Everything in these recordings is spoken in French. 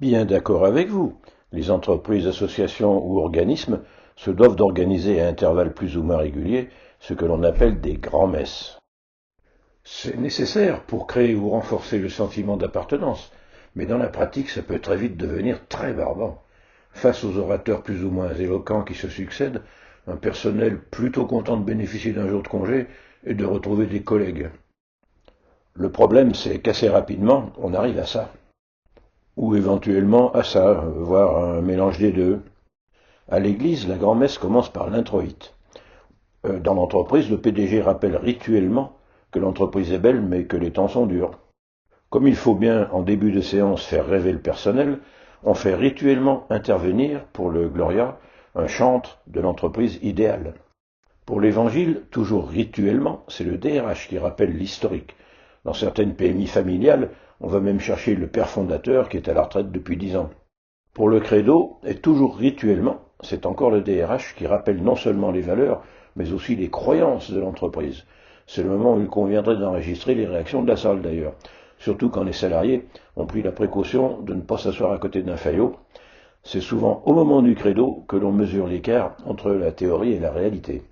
Bien d'accord avec vous. Les entreprises, associations ou organismes se doivent d'organiser à intervalles plus ou moins réguliers ce que l'on appelle des grands-messes. C'est nécessaire pour créer ou renforcer le sentiment d'appartenance, mais dans la pratique, ça peut très vite devenir très barbant. Face aux orateurs plus ou moins éloquents qui se succèdent, un personnel plutôt content de bénéficier d'un jour de congé et de retrouver des collègues. Le problème, c'est qu'assez rapidement, on arrive à ça. Ou éventuellement à ça, voire un mélange des deux. À l'église, la grand-messe commence par l'introïte. Dans l'entreprise, le PDG rappelle rituellement que l'entreprise est belle mais que les temps sont durs. Comme il faut bien, en début de séance, faire rêver le personnel, on fait rituellement intervenir, pour le Gloria, un chantre de l'entreprise idéale. Pour l'Évangile, toujours rituellement, c'est le DRH qui rappelle l'historique. Dans certaines PMI familiales, on va même chercher le père fondateur qui est à la retraite depuis 10 ans. Pour le credo, et toujours rituellement, c'est encore le DRH qui rappelle non seulement les valeurs, mais aussi les croyances de l'entreprise. C'est le moment où il conviendrait d'enregistrer les réactions de la salle d'ailleurs, surtout quand les salariés ont pris la précaution de ne pas s'asseoir à côté d'un faillot. C'est souvent au moment du credo que l'on mesure l'écart entre la théorie et la réalité.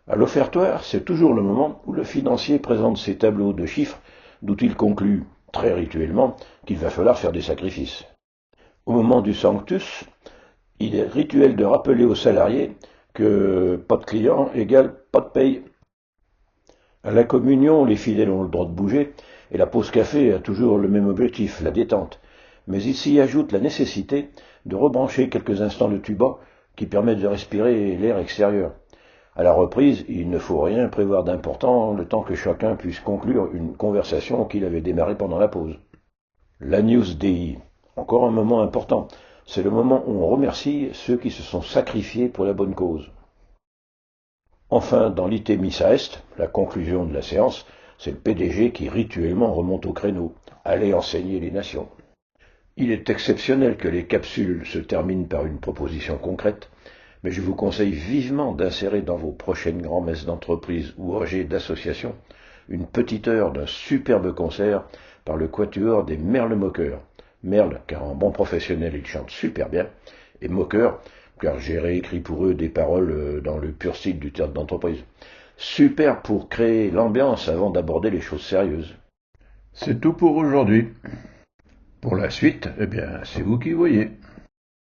À l'offertoire, c'est toujours le moment où le financier présente ses tableaux de chiffres, d'où il conclut, très rituellement, qu'il va falloir faire des sacrifices. Au moment du sanctus, il est rituel de rappeler aux salariés que pas de client égale pas de paye. À la communion, les fidèles ont le droit de bouger, et la pause café a toujours le même objectif, la détente. Mais il s'y ajoute la nécessité de rebrancher quelques instants le tuba qui permettent de respirer l'air extérieur. À la reprise, il ne faut rien prévoir d'important le temps que chacun puisse conclure une conversation qu'il avait démarrée pendant la pause. L'Agnus Dei, encore un moment important. C'est le moment où on remercie ceux qui se sont sacrifiés pour la bonne cause. Enfin, dans l'Ite Missa Est, la conclusion de la séance, c'est le PDG qui rituellement remonte au créneau. Allez enseigner les nations. Il est exceptionnel que les capsules se terminent par une proposition concrète, mais je vous conseille vivement d'insérer dans vos prochaines grand-messes d'entreprise ou OG d'association une petite heure d'un superbe concert par le quatuor des Merles Moqueurs. Merle, car en bon professionnel, ils chantent super bien, et Moqueur, car j'ai réécrit pour eux des paroles dans le pur style du théâtre d'entreprise. Super pour créer l'ambiance avant d'aborder les choses sérieuses. C'est tout pour aujourd'hui. Pour la suite, eh bien, c'est vous qui voyez.